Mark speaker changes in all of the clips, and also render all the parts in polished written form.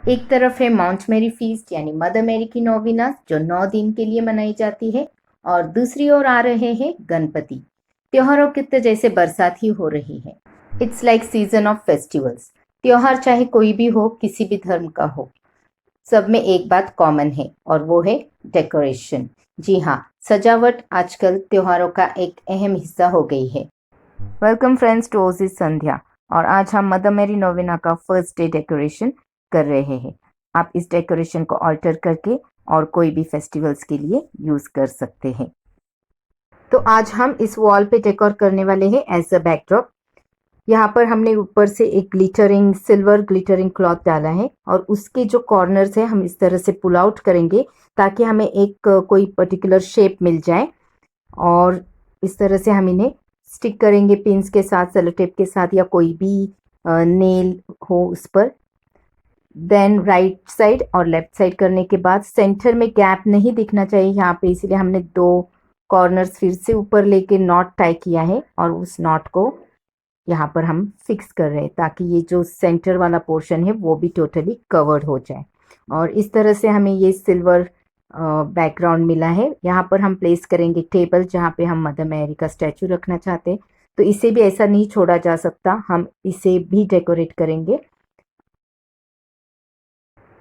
Speaker 1: एक तरफ है माउंट मैरी फीस्ट यानी मदर मैरी की नौवीना जो 9 दिन के लिए मनाई जाती है, और दूसरी ओर आ रहे हैं गणपति। त्योहारों की तो जैसे बरसात ही हो रही है। It's like season of festivals. त्योहार चाहे कोई भी हो, किसी भी धर्म का हो, सब में एक बात कॉमन है और वो है डेकोरेशन। जी हाँ, सजावट आजकल त्योहारों का एक अहम हिस्सा हो गई है। वेलकम फ्रेंड्स टू ओजी संध्या, और आज हम मदर मैरी नोवेना का फर्स्ट डे डेकोरेशन कर रहे हैं। आप इस डेकोरेशन को ऑल्टर करके और कोई भी फेस्टिवल्स के लिए यूज कर सकते हैं। तो आज हम इस वॉल पे डेकोर करने वाले हैं एज अ बैकड्रॉप। यहाँ पर हमने ऊपर से एक ग्लिटरिंग सिल्वर ग्लिटरिंग क्लॉथ डाला है, और उसके जो कॉर्नर्स है हम इस तरह से पुल आउट करेंगे ताकि हमें एक कोई पर्टिकुलर शेप मिल जाए, और इस तरह से हम इन्हें स्टिक करेंगे पिन्स के साथ, सेलो टेप के साथ, या कोई भी नेल हो उस पर। देन राइट साइड और लेफ्ट साइड करने के बाद सेंटर में गैप नहीं दिखना चाहिए यहाँ पे, इसलिए हमने 2 कॉर्नर्स फिर से ऊपर लेके नॉट टाई किया है, और उस नॉट को यहाँ पर हम फिक्स कर रहे हैं ताकि ये जो सेंटर वाला पोर्शन है वो भी टोटली कवर्ड हो जाए। और इस तरह से हमें ये सिल्वर बैकग्राउंड मिला है। यहाँ पर हम प्लेस करेंगे टेबल जहाँ पे हम मदर मैरी का स्टैचू रखना चाहते हैं, तो इसे भी ऐसा नहीं छोड़ा जा सकता, हम इसे भी डेकोरेट करेंगे।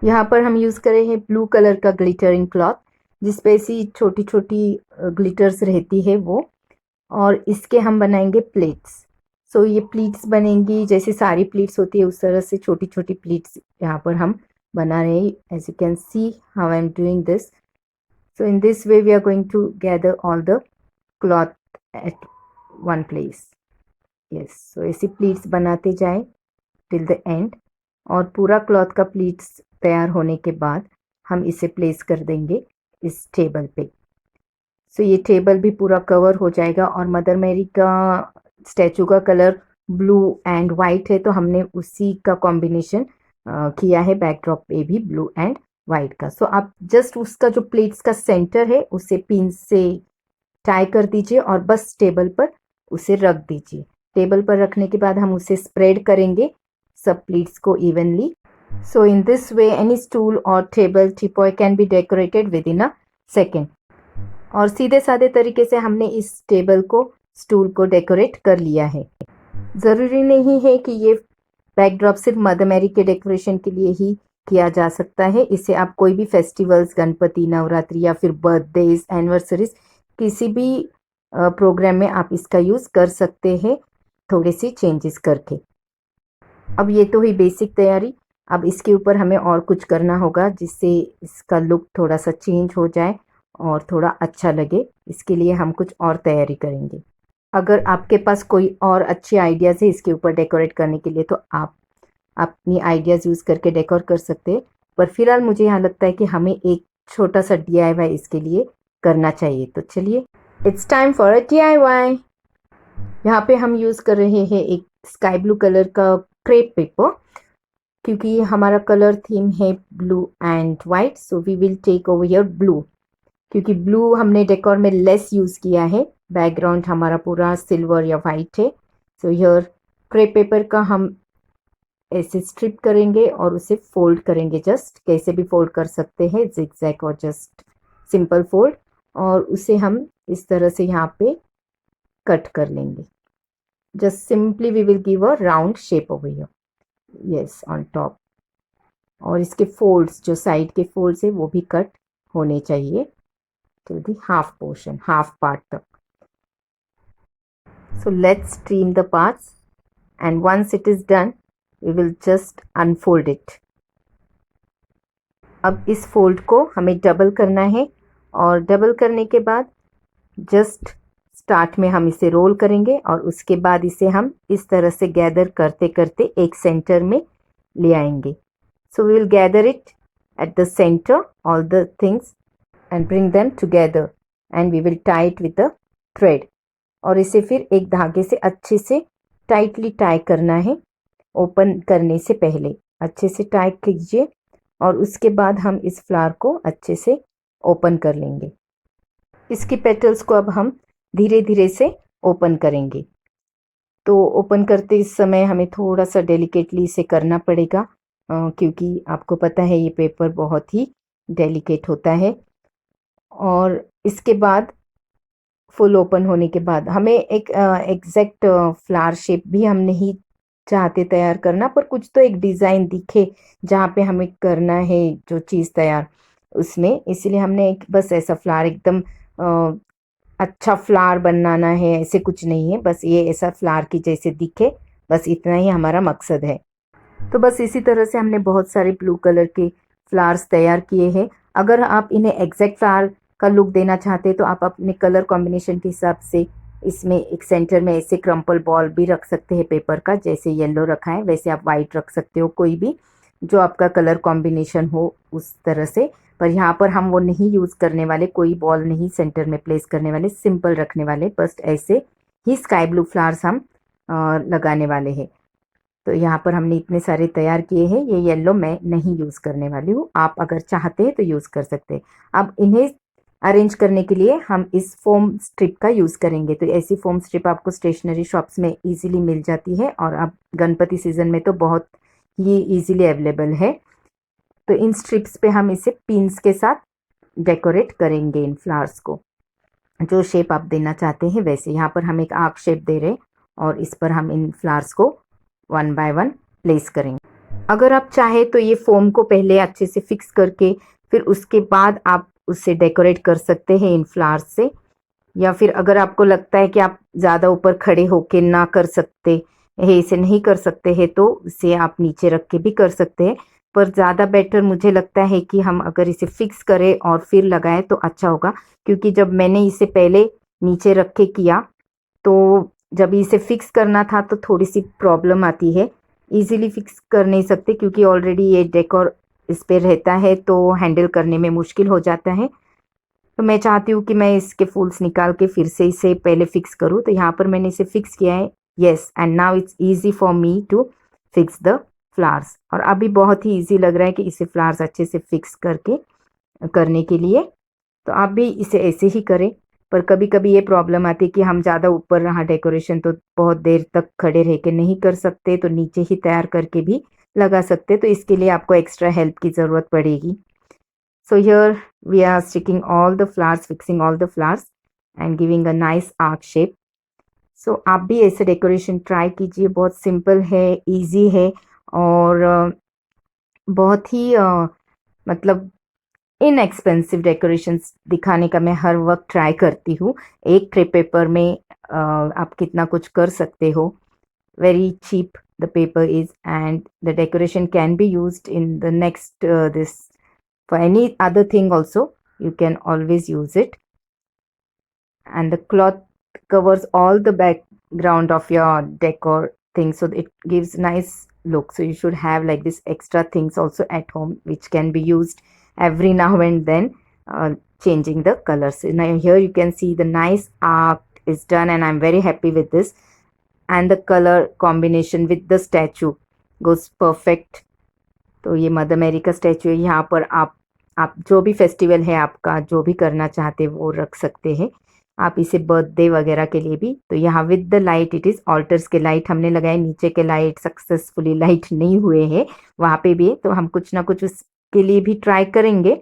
Speaker 1: यहाँ पर हम यूज़ करे हैं ब्लू कलर का ग्लिटरिंग क्लॉथ, जिसपे ऐसी छोटी छोटी ग्लिटर्स रहती है वो, और इसके हम बनाएंगे प्लेट्स। सो ये प्लीट्स बनेंगी जैसे सारी प्लीट्स होती है उस तरह से छोटी छोटी प्लीट्स यहाँ पर हम बना रहे हैं। As you can see how I am doing this. So in this way we are going to gather all the cloth at one place. Yes, so ऐसी प्लीट्स बनाते जाएं टिल द एंड, और पूरा क्लॉथ का pleats तैयार होने के बाद हम इसे प्लेस कर देंगे इस टेबल पे। सो ये टेबल भी पूरा कवर हो जाएगा, और मदर मैरी का स्टैचू का कलर ब्लू एंड वाइट है, तो हमने उसी का कॉम्बिनेशन किया है बैकड्रॉप पे भी ब्लू एंड वाइट का। सो आप जस्ट उसका जो प्लेट्स का सेंटर है उसे पिन से टाई कर दीजिए और बस टेबल पर उसे रख दीजिए। टेबल पर रखने के बाद हम उसे स्प्रेड करेंगे सब प्लेट्स को evenly. So in this way any stool और table teapoy can be decorated within a second. और सीधे साधे तरीके से हमने इस टेबल को स्टूल को डेकोरेट कर लिया है। ज़रूरी नहीं है कि ये बैकड्रॉप सिर्फ मदर मैरी के डेकोरेशन के लिए ही किया जा सकता है, इसे आप कोई भी फेस्टिवल्स, गणपति, नवरात्रि या फिर बर्थडेज, एनिवर्सरीज, किसी भी प्रोग्राम में आप इसका यूज़ कर सकते हैं थोड़ी सी चेंजेस करके। अब ये तो हुई बेसिक तैयारी। अब इसके ऊपर हमें और कुछ करना होगा जिससे इसका लुक थोड़ा सा चेंज हो जाए और थोड़ा अच्छा लगे। इसके लिए हम कुछ और तैयारी करेंगे। अगर आपके पास कोई और अच्छे आइडियाज़ है इसके ऊपर डेकोरेट करने के लिए, तो आप अपनी आइडियाज़ यूज़ करके डेकोर कर सकते हैं, पर फिलहाल मुझे यहाँ लगता है कि हमें एक छोटा सा DIY इसके लिए करना चाहिए। तो चलिए, it's time for a DIY। यहाँ पे हम यूज़ कर रहे हैं एक स्काई ब्लू कलर का क्रेप पेपर, क्योंकि हमारा कलर थीम है blue and white, so we will take over here blue. क्योंकि ब्लू हमने डेकोर में लेस यूज़ किया है, बैकग्राउंड हमारा पूरा सिल्वर या वाइट है। सो हियर क्रेप पेपर का हम ऐसे स्ट्रिप करेंगे और उसे फोल्ड करेंगे, जस्ट कैसे भी फोल्ड कर सकते हैं, जिगजैग और जस्ट सिंपल फोल्ड, और उसे हम इस तरह से यहाँ पे कट कर लेंगे। Just simply we will give a round shape over here, yes, on top. और इसके फोल्ड्स, जो साइड के फोल्ड्स है वो भी कट होने चाहिए till the half portion, half part तक. So let's trim the parts, and once it is done, we will just unfold it. अब इस फोल्ड को हमें डबल करना है, और डबल करने के बाद जस्ट स्टार्ट में हम इसे रोल करेंगे, और उसके बाद इसे हम इस तरह से गैदर करते करते एक सेंटर में ले आएंगे। So we will gather it at the center, all the things, and bring them together, and we will tie it with a thread. और इसे फिर एक धागे से अच्छे से टाइटली टाई करना है। ओपन करने से पहले अच्छे से टाई कीजिए, और उसके बाद हम इस फ्लावर को अच्छे से ओपन कर लेंगे। इसकी पेटल्स को अब हम धीरे धीरे से ओपन करेंगे। तो ओपन करते इस समय हमें थोड़ा सा डेलिकेटली इसे करना पड़ेगा, क्योंकि आपको पता है ये पेपर बहुत ही डेलिकेट होता है। और इसके बाद फुल ओपन होने के बाद हमें एक एग्जैक्ट फ्लावर शेप भी हम नहीं चाहते तैयार करना, पर कुछ तो एक डिज़ाइन दिखे जहाँ पे हमें करना है जो चीज़ तैयार उसमें, इसलिए हमने एक बस ऐसा फ्लावर एकदम अच्छा फ्लावर बनाना है, ऐसे कुछ नहीं है, बस ये ऐसा फ्लावर की जैसे दिखे, बस इतना ही हमारा मकसद है। तो बस इसी तरह से हमने बहुत सारे ब्लू कलर के फ्लावर्स तैयार किए हैं। अगर आप इन्हें एग्जैक्ट फ्लावर का लुक देना चाहते हैं तो आप अपने कलर कॉम्बिनेशन के हिसाब से इसमें एक सेंटर में ऐसे क्रम्पल बॉल भी रख सकते हैं पेपर का, जैसे येलो रखा है वैसे आप वाइट रख सकते हो, कोई भी जो आपका कलर कॉम्बिनेशन हो उस तरह से। पर यहाँ पर हम वो नहीं यूज़ करने वाले, कोई बॉल नहीं सेंटर में प्लेस करने वाले, सिंपल रखने वाले, बस ऐसे ही स्काई ब्लू फ्लावर्स हम लगाने वाले हैं। तो यहाँ पर हमने इतने सारे तैयार किए हैं। ये येलो मैं नहीं यूज़ करने वाली हूँ, आप अगर चाहते हैं तो यूज़ कर सकते हैं। अब इन्हें अरेंज करने के लिए हम इस फोम स्ट्रिप का यूज़ करेंगे। तो ऐसी फोम स्ट्रिप आपको स्टेशनरी शॉप्स में इजीली मिल जाती है, और अब गणपति सीजन में तो बहुत ही इजीली अवेलेबल है। तो इन स्ट्रिप्स पे हम इसे पिन्स के साथ डेकोरेट करेंगे इन फ्लावर्स को, जो शेप आप देना चाहते हैं वैसे। यहाँ पर हम एक आर्क शेप दे रहे हैं और इस पर हम इन फ्लावर्स को वन बाय वन प्लेस करेंगे। अगर आप चाहे तो ये फोम को पहले अच्छे से फिक्स करके फिर उसके बाद आप उससे डेकोरेट कर सकते हैं इन फ्लावर्स से, या फिर अगर आपको लगता है कि आप ज़्यादा ऊपर खड़े होके ना कर सकते है, इसे नहीं कर सकते हैं, तो इसे आप नीचे रख के भी कर सकते हैं। पर ज़्यादा बेटर मुझे लगता है कि हम अगर इसे फिक्स करें और फिर लगाएं तो अच्छा होगा, क्योंकि जब मैंने इसे पहले नीचे रख के किया तो जब इसे फिक्स करना था तो थोड़ी सी प्रॉब्लम आती है, इजीली फिक्स कर नहीं सकते क्योंकि ऑलरेडी ये डेकोर इस पे रहता है तो हैंडल करने में मुश्किल हो जाता है। तो मैं चाहती हूँ कि मैं इसके फूल्स निकाल के फिर से इसे पहले फिक्स करूँ। तो यहाँ पर मैंने इसे फिक्स किया है, yes, and now it's easy for me to fix the flowers. और अभी बहुत ही ईजी लग रहा है कि इसे फ्लावर्स अच्छे से फिक्स करके करने के लिए। तो आप भी इसे ऐसे ही करें। पर कभी कभी ये प्रॉब्लम आती है कि हम ज़्यादा ऊपर रहा डेकोरेशन तो बहुत देर तक खड़े रह के नहीं कर सकते, तो नीचे ही तैयार करके भी लगा सकते, तो इसके लिए आपको एक्स्ट्रा हेल्प की ज़रूरत पड़ेगी। So here we are sticking all the flowers, fixing all the flowers and giving a nice arc shape. So आप भी ऐसे डेकोरेशन ट्राई कीजिए, बहुत सिंपल है, इजी है, और बहुत ही मतलब इनएक्सपेंसिव डेकोरेशंस दिखाने का मैं हर वक्त ट्राई करती हूँ। एक ट्रे पेपर में आप कितना कुछ कर सकते हो। Very cheap the paper is, and the decoration can be used in the next this for any other thing also. You can always use it, and the cloth covers all the background of your decor thing, so it gives nice look. So you should have like this extra things also at home which can be used every now and then, changing the colors. Now here you can see the nice art is done, and I'm very happy with this, and the color combination with the statue goes perfect. तो ये mother Mary का statue है। यहाँ पर आप जो भी festival है आपका, जो भी करना चाहते हैं वो रख सकते हैं आप इसे, बर्थडे वगैरह के लिए भी। तो यहाँ with the light, it is alters के लाइट हमने लगाए, नीचे के लाइट सक्सेसफुली लाइट नहीं हुए हैं वहाँ पे भी, तो हम कुछ ना कुछ उसके लिए भी ट्राई करेंगे।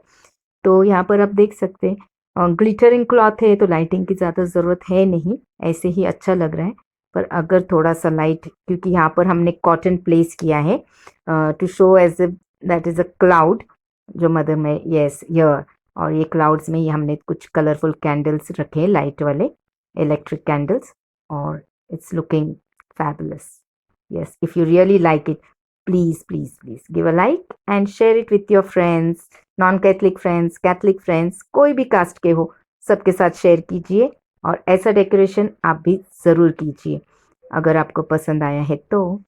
Speaker 1: तो यहाँ पर आप देख सकते हैं ग्लिटरिंग क्लॉथ है तो लाइटिंग की ज़्यादा ज़रूरत है नहीं, ऐसे ही अच्छा लग रहा है। पर अगर थोड़ा सा लाइट, क्योंकि यहाँ पर हमने कॉटन प्लेस किया है to show as that is a cloud, जो मदर में, यस यर, और ये क्लाउड्स में ये हमने कुछ कलरफुल कैंडल्स रखे हैं, लाइट वाले इलेक्ट्रिक कैंडल्स, और it's looking fabulous. Yes, if you really like it, please please please give a like and share it with your friends, non Catholic friends, Catholic friends, कोई भी cast के हो, सबके साथ शेयर कीजिए, और ऐसा डेकोरेशन आप भी ज़रूर कीजिए अगर आपको पसंद आया है तो।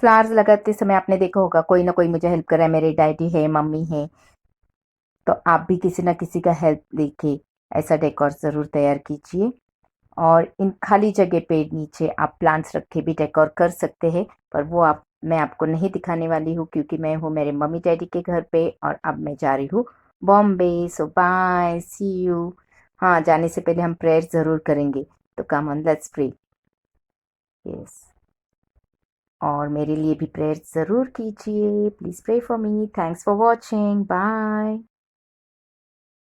Speaker 1: फ्लावर्स लगाते समय आपने देखा होगा कोई ना कोई मुझे हेल्प कर रहा है, मेरे डैडी है, मम्मी है, तो आप भी किसी ना किसी का हेल्प लेके ऐसा डेकोर ज़रूर तैयार कीजिए। और इन खाली जगह पे नीचे आप प्लांट्स रख के भी डेकोर कर सकते हैं, पर वो मैं आपको नहीं दिखाने वाली हूँ क्योंकि मैं हूँ मेरे मम्मी डैडी के घर पे, और अब मैं जा रही हूँ Bombay. So bye, see you. हाँ, जाने से पहले हम प्रेयर ज़रूर करेंगे, तो come on, let's pray. Yes, और मेरे लिए भी प्रेयर ज़रूर कीजिए। Please pray for me. Thanks for watching. Bye.